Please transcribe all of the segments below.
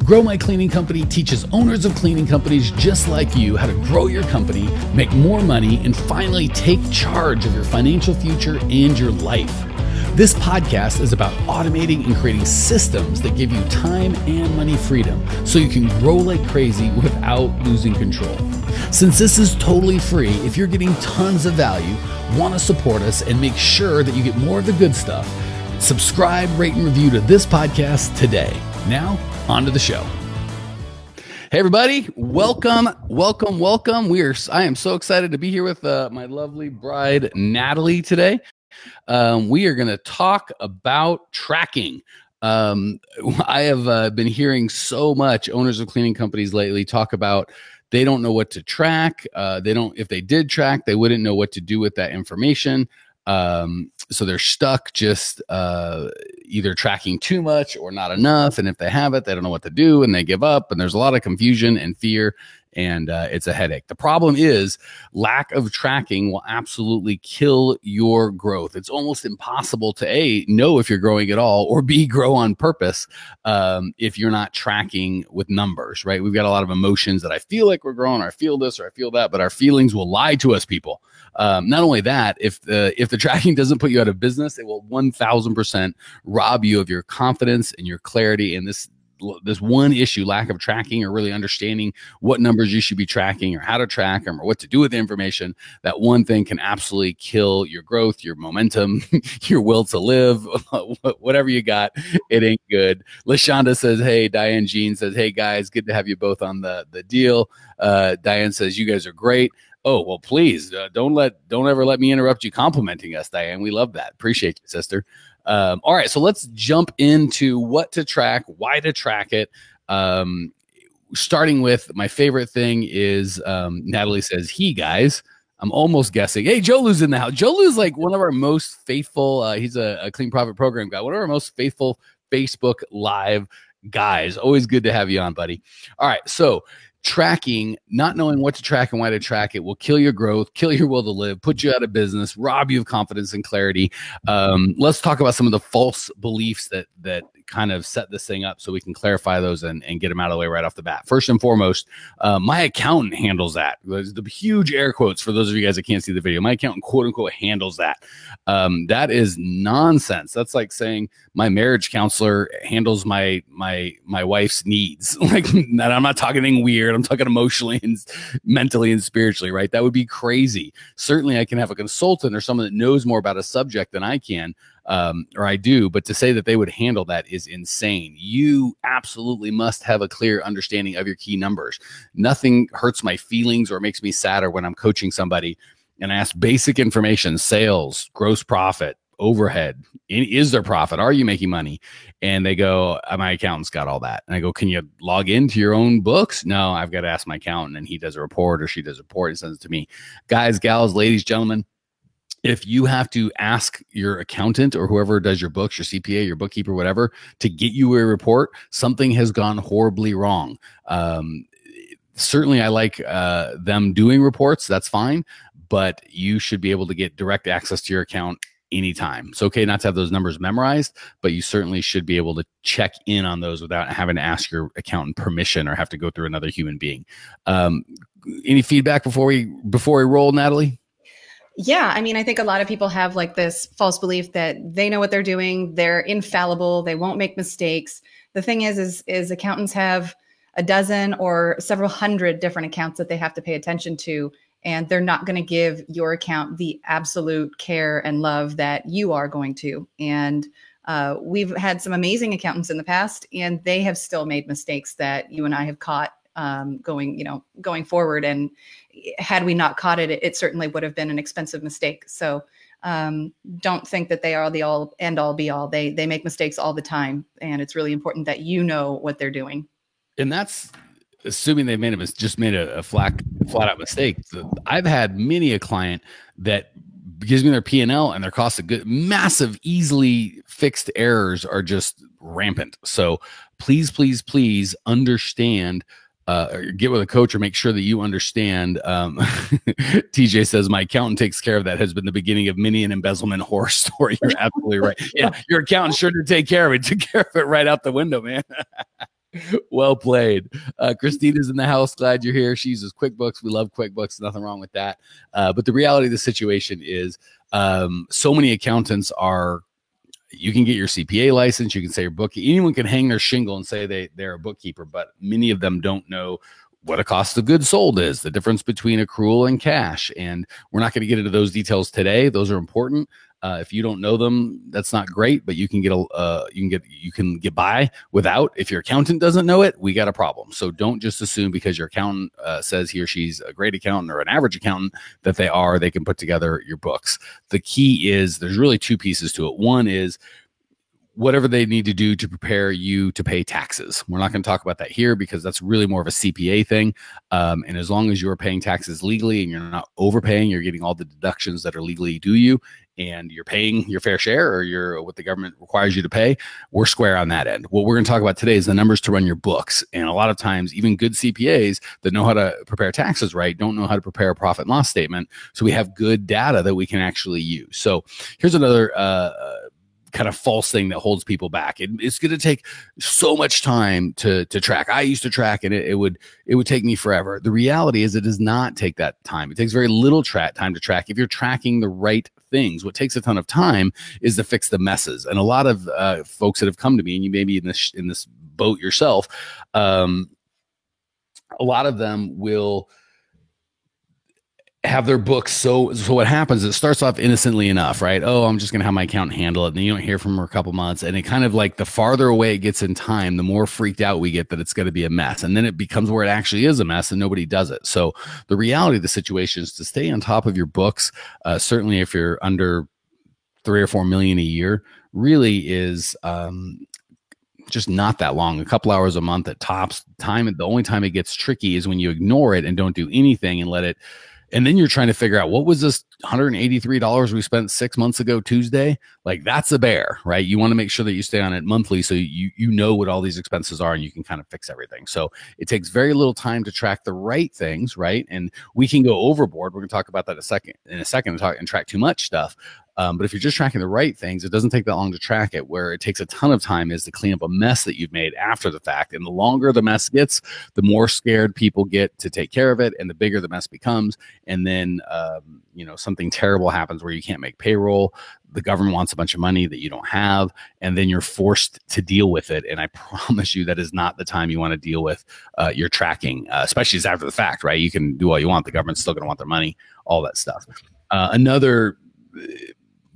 Grow My Cleaning Company teaches owners of cleaning companies just like you how to grow your company, make more money, and finally take charge of your financial future and your life. This podcast is about automating and creating systems that give you time and money freedom so you can grow like crazy without losing control. Since this is totally free, if you're getting tons of value, want to support us and make sure that you get more of the good stuff, subscribe, rate, and review to this podcast today. Now, on to the show. Hey everybody, welcome. I am so excited to be here with my lovely bride, Natalie, today. We are going to talk about tracking. I have been hearing so much owners of cleaning companies lately talk about they don't know what to track. If they did track, they wouldn't know what to do with that information. So they're stuck just either tracking too much or not enough. And if they have it, they don't know what to do and they give up. And there's a lot of confusion and fear. And it's a headache. The problem is lack of tracking will absolutely kill your growth. It's almost impossible to A, know if you're growing at all, or B, grow on purpose if you're not tracking with numbers, right? We've got a lot of emotions that I feel like we're growing, or I feel this, or I feel that, but our feelings will lie to us, people. Not only that, if the tracking doesn't put you out of business, it will 1000% rob you of your confidence and your clarity. And this one issue, lack of tracking or really understanding what numbers you should be tracking or how to track them or what to do with the information, that one thing can absolutely kill your growth, your momentum, your will to live, whatever you got. It ain't good. LaShonda says, hey, Diane Jean says, hey guys, good to have you both on the deal. Diane says, you guys are great. Oh, well, please don't ever let me interrupt you complimenting us, Diane. We love that. Appreciate you, sister. All right, so let's jump into what to track, why to track it. Starting with my favorite thing is Natalie says, "He guys." I'm almost guessing. Hey, Joe Lou's in the house. Joe Lou's like one of our most faithful. He's a Clean Profit Program guy. One of our most faithful Facebook Live guys. Always good to have you on, buddy. All right, so tracking, not knowing what to track and why to track it will kill your growth, kill your will to live, put you out of business, rob you of confidence and clarity. Let's talk about some of the false beliefs that kind of set this thing up so we can clarify those and get them out of the way right off the bat. First and foremost, my accountant handles that. There's the huge air quotes for those of you guys that can't see the video. My accountant, quote unquote, handles that. That is nonsense. That's like saying my marriage counselor handles my wife's needs. Like, I'm not talking anything weird. I'm talking emotionally and mentally and spiritually, right? That would be crazy. Certainly I can have a consultant or someone that knows more about a subject than I can, or I do, but to say that they would handle that is insane. You absolutely must have a clear understanding of your key numbers. Nothing hurts my feelings or makes me sadder when I'm coaching somebody and I ask basic information, sales, gross profit, overhead, is there profit? Are you making money? And they go, my accountant's got all that. And I go, can you log into your own books? No, I've got to ask my accountant, and he does a report or she does a report and sends it to me. Guys, gals, ladies, gentlemen, if you have to ask your accountant or whoever does your books, your CPA, your bookkeeper, whatever, to get you a report, something has gone horribly wrong. Certainly I like them doing reports. That's fine. But you should be able to get direct access to your account anytime. It's okay not to have those numbers memorized, but you certainly should be able to check in on those without having to ask your accountant permission or have to go through another human being. Any feedback before we roll, Natalie? Yeah, I mean, I think a lot of people have like this false belief that they know what they're doing. They're infallible. They won't make mistakes. The thing is accountants have a dozen or several hundred different accounts that they have to pay attention to. And they're not going to give your account the absolute care and love that you are going to. And we've had some amazing accountants in the past, and they have still made mistakes that you and I have caught going forward. And had we not caught it, it certainly would have been an expensive mistake. So don't think that they are the all end all be all. They make mistakes all the time. And it's really important that you know what they're doing. And that's assuming they've made a flat out mistake. So I've had many a client that gives me their P&L and their cost of goods, massive, easily fixed errors are just rampant. So please understand, get with a coach or make sure that you understand. TJ says, my accountant takes care of that. Has been the beginning of many an embezzlement horror story. You're absolutely right. Yeah, your accountant sure did take care of it. Took care of it right out the window, man. Well played. Christina's in the house. Glad you're here. She uses QuickBooks. We love QuickBooks. Nothing wrong with that. But the reality of the situation is so many accountants are, you can get your CPA license. You can say your book. Anyone can hang their shingle and say they're a bookkeeper, but many of them don't know what a cost of goods sold is, the difference between accrual and cash. And we're not going to get into those details today. Those are important. If you don't know them, that's not great, but you can get by without. If your accountant doesn't know it, we got a problem. So don't just assume because your accountant says he or she's a great accountant or an average accountant that they can put together your books. The key is there's really two pieces to it. One is whatever they need to do to prepare you to pay taxes. We're not going to talk about that here because that's really more of a CPA thing. And as long as you're paying taxes legally and you're not overpaying, you're getting all the deductions that are legally due you, and you're paying your fair share or what the government requires you to pay, we're square on that end. What we're going to talk about today is the numbers to run your books. And a lot of times, even good CPAs that know how to prepare taxes right don't know how to prepare a profit and loss statement. So we have good data that we can actually use. So here's another kind of false thing that holds people back. It's going to take so much time to track. I used to track, and it would take me forever. The reality is it does not take that time. It takes very little time to track if you're tracking the right things. What takes a ton of time is to fix the messes. And a lot of folks that have come to me, and you may be in this boat yourself, a lot of them will have their books. So what happens, it starts off innocently enough, right? Oh, I'm just going to have my accountant handle it. And then you don't hear from her a couple months. And it kind of like the farther away it gets in time, the more freaked out we get that it's going to be a mess. And then it becomes where it actually is a mess and nobody does it. So the reality of the situation is to stay on top of your books. Certainly if you're under 3 or 4 million a year, really is, just not that long, a couple hours a month at tops. The only time it gets tricky is when you ignore it and don't do anything and let it. And then you're trying to figure out, what was this $183 we spent 6 months ago Tuesday? Like, that's a bear, right? You want to make sure that you stay on it monthly so you know what all these expenses are and you can kind of fix everything. So it takes very little time to track the right things, right? And we can go overboard. We're going to talk about that in a second and track too much stuff. But if you're just tracking the right things, it doesn't take that long to track it. Where it takes a ton of time is to clean up a mess that you've made after the fact. And the longer the mess gets, the more scared people get to take care of it, and the bigger the mess becomes. And then, something terrible happens where you can't make payroll. The government wants a bunch of money that you don't have, and then you're forced to deal with it. And I promise you that is not the time you want to deal with your tracking, especially as after the fact, right? You can do all you want. The government's still going to want their money, all that stuff. Another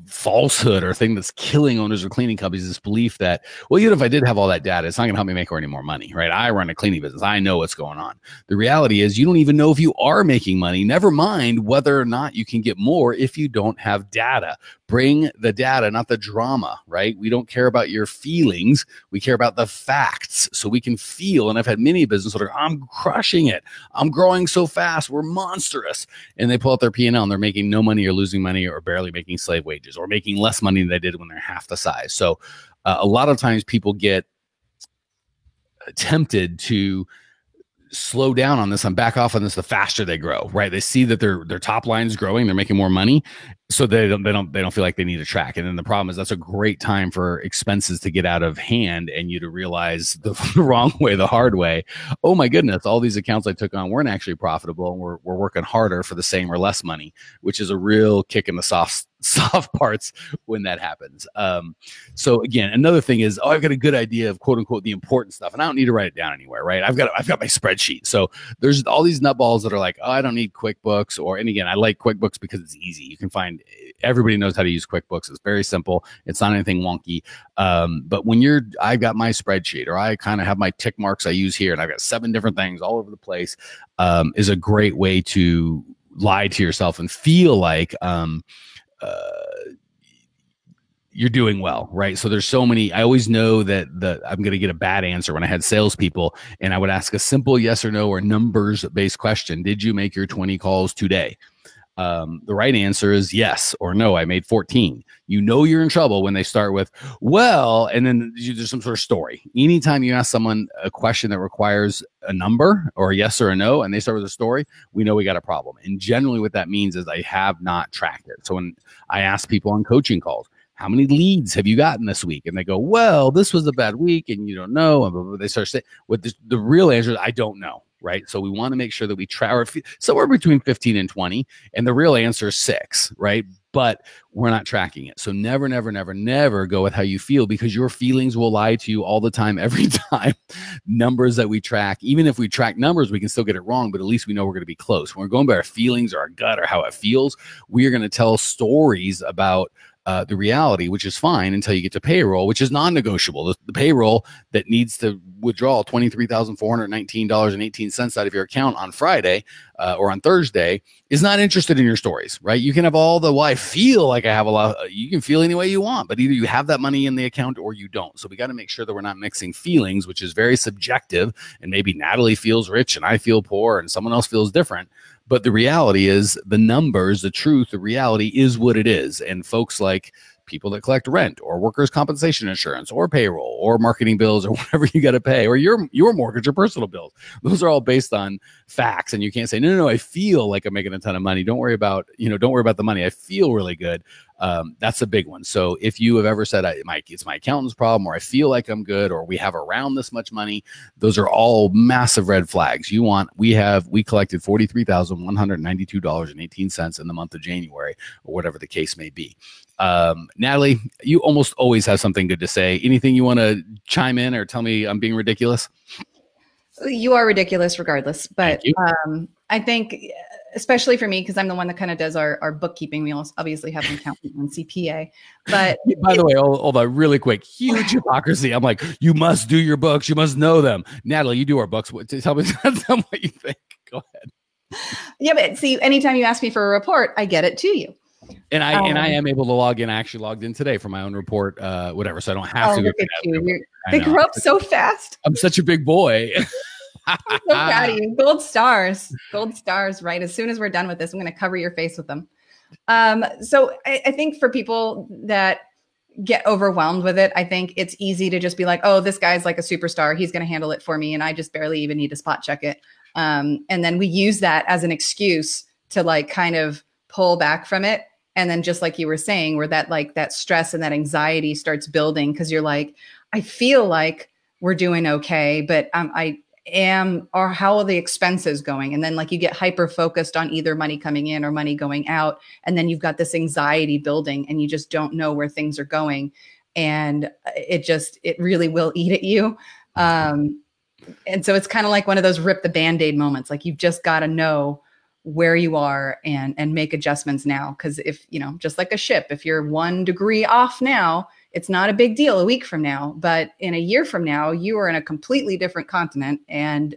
falsehood or thing that's killing owners of cleaning companies is this belief that, well, even if I did have all that data, it's not going to help me make any more money, right? I run a cleaning business. I know what's going on. The reality is you don't even know if you are making money, never mind whether or not you can get more if you don't have data. Bring the data, not the drama, right? We don't care about your feelings. We care about the facts so we can feel. And I've had many businesses that are, I'm crushing it. I'm growing so fast. We're monstrous. And they pull out their P&L and they're making no money or losing money or barely making slave wages or making less money than they did when they're half the size. So a lot of times people get tempted to slow down on this and back off on this the faster they grow, right? They see that their top line is growing, they're making more money, so they don't feel like they need to track. And then the problem is that's a great time for expenses to get out of hand and you to realize the wrong way, the hard way. Oh my goodness, all these accounts I took on weren't actually profitable, and we're working harder for the same or less money, which is a real kick in the soft parts when that happens. So again, another thing is, I've got a good idea of quote unquote the important stuff, and I don't need to write it down anywhere, right? I've got my spreadsheet. So there's all these nutballs that are like, oh, I don't need QuickBooks, and again, I like QuickBooks because it's easy. You can find, everybody knows how to use QuickBooks. It's very simple. It's not anything wonky. But when I've got my spreadsheet, or I kind of have my tick marks I use here, and I've got 7 different things all over the place, is a great way to lie to yourself and feel like, you're doing well, right? So there's so many. I always know that I'm going to get a bad answer when I had salespeople, and I would ask a simple yes or no or numbers-based question. Did you make your 20 calls today? The right answer is yes or no. I made 14. You know you're in trouble when they start with, well, and then there's some sort of story. Anytime you ask someone a question that requires a number or a yes or a no, and they start with a story, we know we got a problem. And generally what that means is I have not tracked it. So when I ask people on coaching calls, how many leads have you gotten this week? And they go, well, this was a bad week and you don't know. And they start saying, what the real answer is, I don't know. Right. So we want to make sure that we try somewhere between 15 and 20. And the real answer is 6. Right. But we're not tracking it. So never, never, never, never go with how you feel, because your feelings will lie to you all the time, every time. Numbers that we track, even if we track numbers, we can still get it wrong, but at least we know we're going to be close. When we're going by our feelings or our gut or how it feels, we are going to tell stories about the reality, which is fine until you get to payroll, which is non-negotiable. The payroll that needs to withdraw $23,419.18 out of your account on Friday or on Thursday is not interested in your stories, right? You can have all the, well, I feel like I have a lot. You can feel any way you want, but either you have that money in the account or you don't. So we got to make sure that we're not mixing feelings, which is very subjective. And maybe Natalie feels rich and I feel poor and someone else feels different. But the reality is the numbers, the truth, the reality is what it is. And folks like people that collect rent or workers' compensation insurance or payroll or marketing bills or whatever you got to pay, or your mortgage or personal bills, those are all based on facts. And you can't say, no, I feel like I'm making a ton of money. Don't worry about the money. I feel really good. That's a big one. So if you have ever said it's my accountant's problem, or I feel like I'm good, or we have around this much money, those are all massive red flags. We collected $43,192.18 in the month of January, or whatever the case may be. Natalie, you almost always have something good to say. Anything you want to chime in or tell me I'm being ridiculous? You are ridiculous regardless, but I think, especially for me, because I'm the one that kind of does our bookkeeping. We obviously have an accountant and CPA. But by the way, hold on really quick. Huge hypocrisy. I'm like, you must do your books. You must know them. Natalie, you do our books. Tell me what you think. Go ahead. Yeah, but see, anytime you ask me for a report, I get it to you. And I am able to log in. I actually logged in today for my own report, whatever. So I don't have to go. They grow up so fast. I'm such a big boy. I'm so proud of you. Gold stars, right? As soon as we're done with this, I'm going to cover your face with them. So I think for people that get overwhelmed with it, I think it's easy to just be like, oh, this guy's like a superstar. He's going to handle it for me. And I just barely even need to spot check it. And then we use that as an excuse to like kind of pull back from it. And then just like you were saying, where that stress and that anxiety starts building, because you're like, I feel like we're doing okay, but or how are the expenses going? And then like you get hyper focused on either money coming in or money going out. And then you've got this anxiety building and you just don't know where things are going. And it really will eat at you. And so it's kind of like one of those rip the Band-Aid moments. Like you've just got to know where you are and make adjustments now. Because if, just like a ship, if you're 1 degree off now, it's not a big deal a week from now, but in a year from now, you are in a completely different continent. And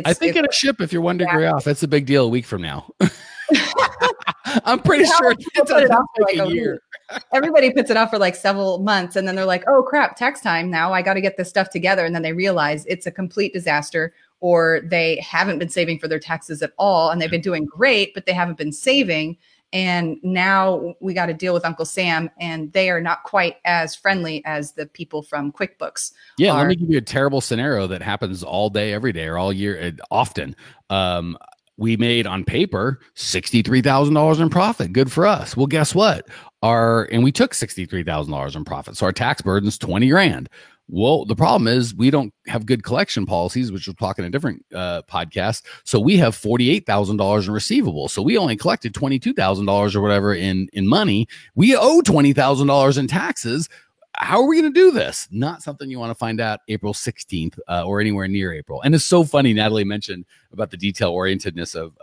I think in a ship, if you're 1 degree off, that's a big deal a week from now. I'm pretty sure it doesn't take a year. Everybody puts it off for like several months. And then they're like, oh crap, tax time now. I got to get this stuff together. And then they realize it's a complete disaster, or they haven't been saving for their taxes at all. And they've been doing great, but they haven't been saving. And now we got to deal with Uncle Sam, and they are not quite as friendly as the people from QuickBooks. Yeah, let me give you a terrible scenario that happens all day, every day, or all year, often. We made on paper $63,000 in profit. Good for us. Well, guess what? And we took $63,000 in profit. So our tax burden's $20,000. Well, the problem is we don't have good collection policies, which we'll talk in a different podcast. So we have $48,000 in receivables. So we only collected $22,000 or whatever in money. We owe $20,000 in taxes. How are we going to do this? Not something you want to find out April 16th or anywhere near April. And it's so funny. Natalie mentioned about the detail orientedness of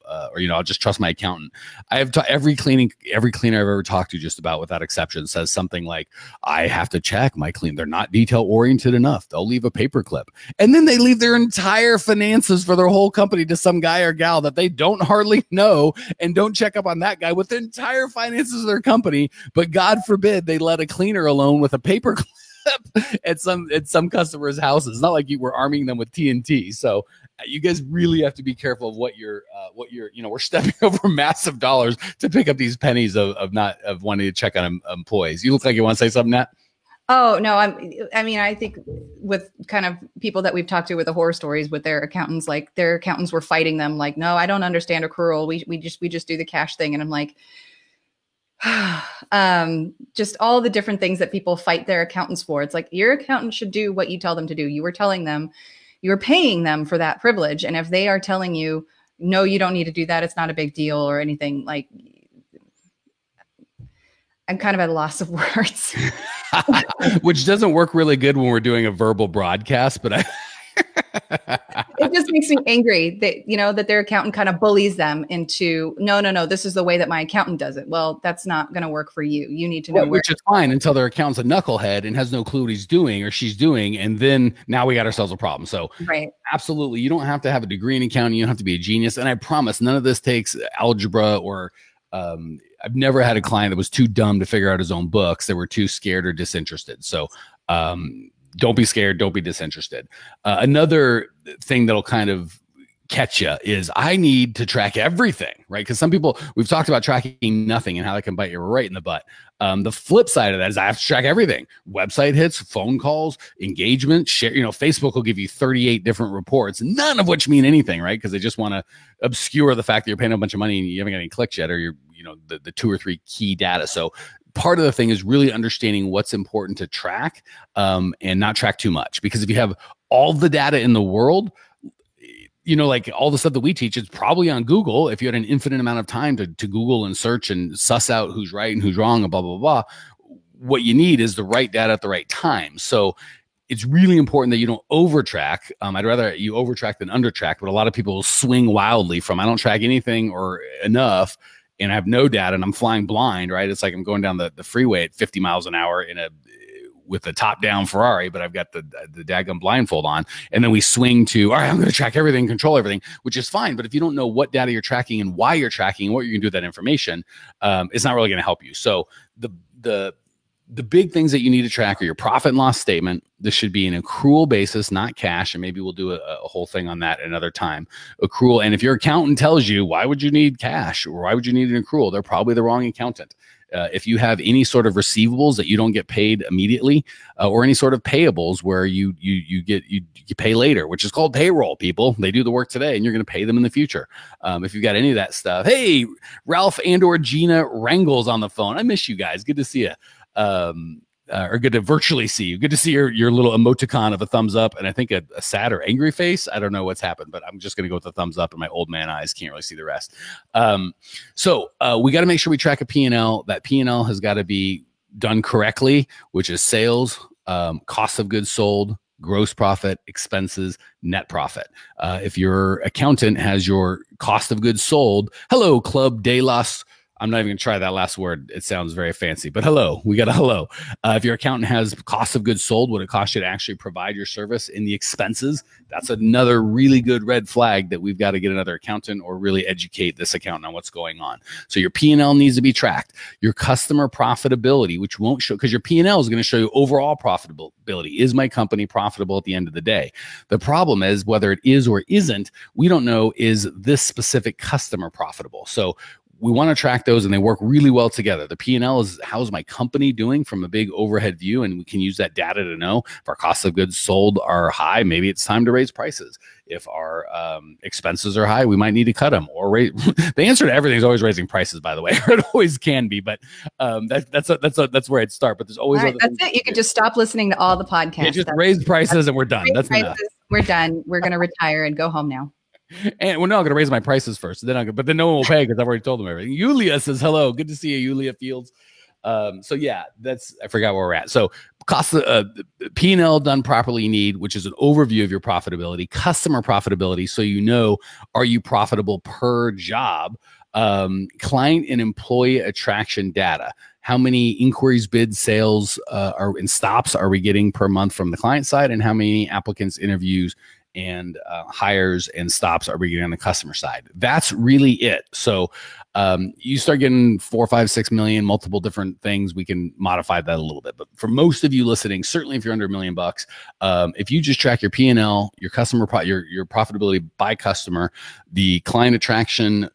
I'll just trust my accountant. I have every cleaner I've ever talked to, just about without exception, says something like, I have to check my clean. They're not detail oriented enough. They'll leave a paper clip. And then they leave their entire finances for their whole company to some guy or gal that they don't hardly know, and don't check up on that guy with the entire finances of their company. But God forbid they let a cleaner alone with a paper clip at some customers' houses. It's not like you were arming them with TNT. So you guys really have to be careful of what you're we're stepping over massive dollars to pick up these pennies of wanting to check on employees. You look like you want to say something, Nat? Oh, no. I think with kind of people that we've talked to with the horror stories with their accountants, like their accountants were fighting them like, no, I don't understand accrual. We just do the cash thing. And I'm like, Just all the different things that people fight their accountants for. It's like your accountant should do what you tell them to do. You were telling them, you're paying them for that privilege. And if they are telling you, no, you don't need to do that, it's not a big deal or anything, like, I'm kind of at a loss of words. Which doesn't work really good when we're doing a verbal broadcast, but it just makes me angry that, that their accountant kind of bullies them into, no, this is the way that my accountant does it. Well, that's not going to work for you. You need to know which is fine until their accountant's a knucklehead and has no clue what he's doing or she's doing. And then now we got ourselves a problem. So right. Absolutely. You don't have to have a degree in accounting. You don't have to be a genius. And I promise none of this takes algebra or, I've never had a client that was too dumb to figure out his own books. They were too scared or disinterested. So, don't be scared. Don't be disinterested. Another thing that'll kind of catch you is I need to track everything, right? Because some people, we've talked about tracking nothing and how that can bite you right in the butt. The flip side of that is I have to track everything: website hits, phone calls, engagement, share. Facebook will give you 38 different reports, none of which mean anything, right? Because they just want to obscure the fact that you're paying a bunch of money and you haven't got any clicks yet, or you're, the 2 or 3 key data. So part of the thing is really understanding what's important to track, and not track too much. Because if you have all the data in the world, like all the stuff that we teach is probably on Google. If you had an infinite amount of time to Google and search and suss out who's right and who's wrong and blah, blah, blah, what you need is the right data at the right time. So it's really important that you don't overtrack. I'd rather you overtrack than undertrack, but a lot of people will swing wildly from I don't track anything or enough and I have no data and I'm flying blind, right? It's like I'm going down the freeway at 50 miles an hour with a top-down Ferrari, but I've got the daggum blindfold on. And then we swing to, all right, I'm going to track everything, control everything, which is fine. But if you don't know what data you're tracking and why you're tracking and what you're going to do with that information, it's not really going to help you. So the big things that you need to track are your profit and loss statement. This should be an accrual basis, not cash. And maybe we'll do a whole thing on that another time. Accrual. And if your accountant tells you, why would you need cash or why would you need an accrual? They're probably the wrong accountant. If you have any sort of receivables that you don't get paid immediately, or any sort of payables where you pay later, which is called payroll, people. They do the work today and you're going to pay them in the future. If you've got any of that stuff, hey, Ralph and or Gina Wrangle's on the phone. I miss you guys. Good to see you. Or good to virtually see you. Good to see your little emoticon of a thumbs up and I think a sad or angry face. I don't know what's happened, but I'm just going to go with the thumbs up and my old man eyes can't really see the rest. So we got to make sure we track a P&L. That P&L has got to be done correctly, which is sales, cost of goods sold, gross profit, expenses, net profit. If your accountant has your cost of goods sold, hello, Club de las, I'm not even going to try that last word. It sounds very fancy, but hello, we got a hello. If your accountant has cost of goods sold, what it costs you to actually provide your service in the expenses, that's another really good red flag that we've got to get another accountant or really educate this accountant on what's going on. So your P&L needs to be tracked. Your customer profitability, which won't show, because your P&L is going to show you overall profitability. Is my company profitable at the end of the day? The problem is whether it is or isn't, we don't know, is this specific customer profitable? So we want to track those and they work really well together. The P&L is how's my company doing from a big overhead view, and we can use that data to know if our costs of goods sold are high, maybe it's time to raise prices. If our expenses are high, we might need to cut them or raise. The answer to everything is always raising prices, by the way. It always can be, but that's where I'd start. But there's always all right, that's it. You can just stop listening to all the podcasts. Yeah, just raise prices and we're done. That's enough. We're done. We're going to retire and go home now. And we're not going to raise my prices first. But then no one will pay because I've already told them everything. Yulia says hello. Good to see you, Yulia Fields. So yeah, I forgot where we're at. So cost P&L done properly you need, which is an overview of your profitability, customer profitability. So are you profitable per job? Client and employee attraction data. How many inquiries, bids, sales, and stops are we getting per month from the client side? And how many applicants, interviews, and hires and stops are we getting on the customer side? That's really it. So you start getting 4, 5, 6 million, multiple different things. We can modify that a little bit. But for most of you listening, certainly if you're under $1 million, if you just track your P&L, your customer, your profitability by customer, the client attraction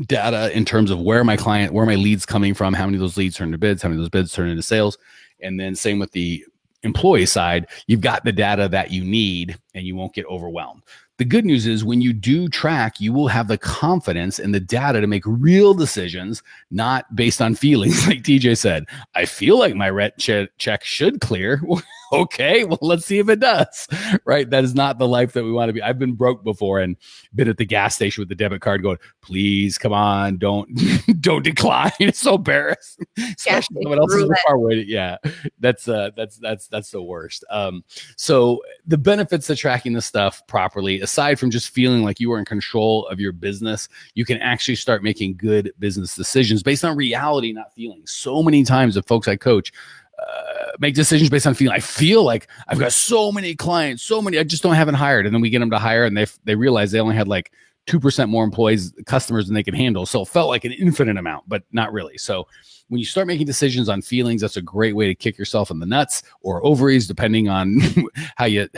data in terms of where my leads coming from, how many of those leads turn into bids, how many of those bids turn into sales, and then same with the employee side, you've got the data that you need and you won't get overwhelmed. The good news is when you do track, you will have the confidence in the data to make real decisions, not based on feelings. Like TJ said, I feel like my rent check should clear. Okay, well, let's see if it does, right? That is not the life that we want to be. I've been broke before and been at the gas station with the debit card going, please, come on, don't decline. It's so embarrassing. Especially someone else is far away. Yeah, that's the worst. So the benefits of tracking this stuff properly, aside from just feeling like you are in control of your business, you can actually start making good business decisions based on reality, not feelings. So many times the folks I coach make decisions based on feeling. I feel like I've got so many clients, I just don't have it hired. And then we get them to hire and they realize they only had like 2% more customers than they can handle. So it felt like an infinite amount, but not really. So when you start making decisions on feelings, that's a great way to kick yourself in the nuts or ovaries, depending on how you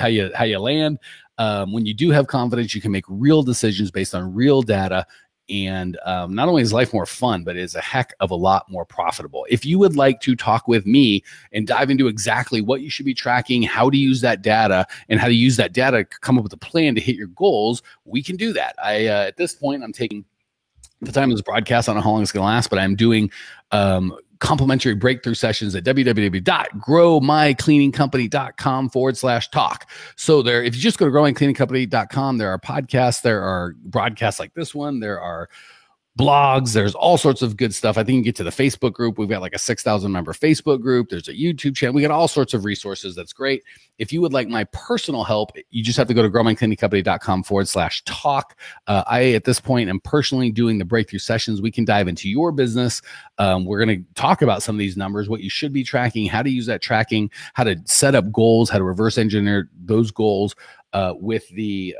land. When you do have confidence, you can make real decisions based on real data. And not only is life more fun, but it is a heck of a lot more profitable. If you would like to talk with me and dive into exactly what you should be tracking, how to use that data, and how to use that data to come up with a plan to hit your goals, we can do that. At this point, I'm taking the time of this broadcast. I don't know how long it's going to last, but I'm doing complimentary breakthrough sessions at www.growmycleaningcompany.com/talk. So there, if you just go to growmycleaningcompany.com, there are podcasts, there are broadcasts like this one, there are blogs, there's all sorts of good stuff. I think you can get to the Facebook group. We've got like a 6,000 member Facebook group. There's a YouTube channel. We got all sorts of resources. That's great. If you would like my personal help, you just have to go to growmycleaningcompany.com/talk. I, at this point, am personally doing the breakthrough sessions. We can dive into your business. We're going to talk about some of these numbers, what you should be tracking, how to use that tracking, how to set up goals, how to reverse engineer those goals with the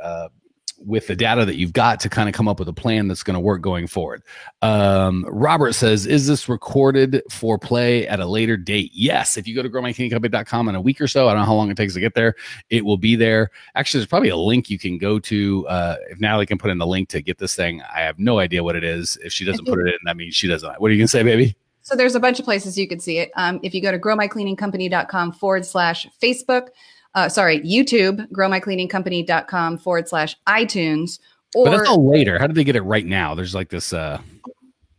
data that you've got to kind of come up with a plan that's going to work going forward. Robert says, is this recorded for play at a later date? Yes. If you go to growmycleaningcompany.com in a week or so, I don't know how long it takes to get there, it will be there. Actually, there's probably a link you can go to. If Natalie can put in the link to get this thing, I have no idea what it is. If she doesn't put it in, that means she doesn't. What are you going to say, baby? So there's a bunch of places you could see it. If you go to growmycleaningcompany.com/Facebook, YouTube, growmycleaningcompany.com/iTunes. But that's all later. How did they get it right now? There's like this. I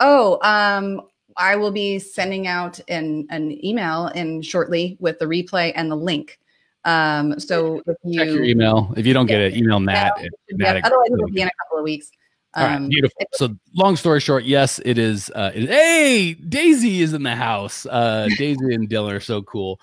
will be sending out an email shortly with the replay and the link. So if you check your email, if you don't get it, email Nat. Otherwise, it'll be in a couple of weeks. All right, beautiful. So long story short, yes, it is. Hey, Daisy is in the house. Daisy and Dylan are so cool.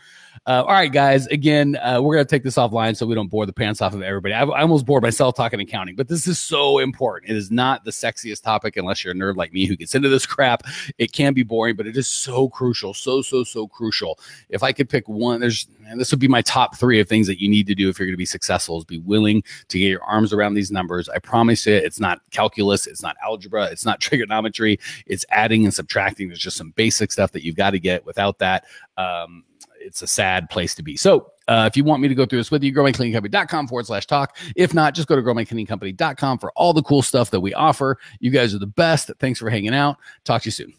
All right, guys, again, we're going to take this offline so we don't bore the pants off of everybody. I almost bored myself talking accounting, but this is so important. It is not the sexiest topic unless you're a nerd like me who gets into this crap. It can be boring, but it is so crucial, so crucial. If I could pick one, this would be my top 3 of things that you need to do if you're going to be successful, is be willing to get your arms around these numbers. I promise you, it's not calculus, it's not algebra, it's not trigonometry, it's adding and subtracting. There's just some basic stuff that you've got to get. Without that, it's a sad place to be. So if you want me to go through this with you, growmycleaningcompany.com/talk. If not, just go to growmycleaningcompany.com for all the cool stuff that we offer. You guys are the best. Thanks for hanging out. Talk to you soon.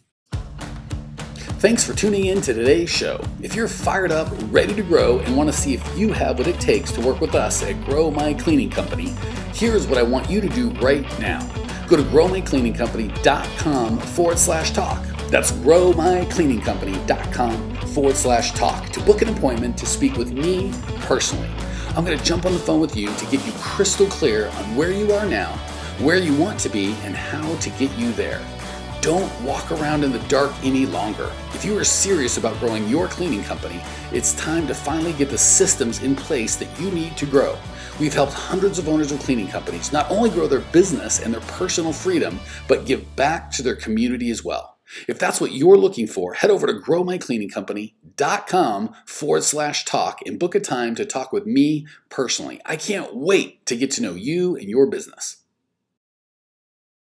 Thanks for tuning in to today's show. If you're fired up, ready to grow, and want to see if you have what it takes to work with us at Grow My Cleaning Company, here's what I want you to do right now. Go to growmycleaningcompany.com/talk. That's growmycleaningcompany.com/talk to book an appointment to speak with me personally. I'm going to jump on the phone with you to get you crystal clear on where you are now, where you want to be, and how to get you there. Don't walk around in the dark any longer. If you are serious about growing your cleaning company, it's time to finally get the systems in place that you need to grow. We've helped hundreds of owners of cleaning companies not only grow their business and their personal freedom, but give back to their community as well. If that's what you're looking for, head over to growmycleaningcompany.com/talk and book a time to talk with me personally. I can't wait to get to know you and your business.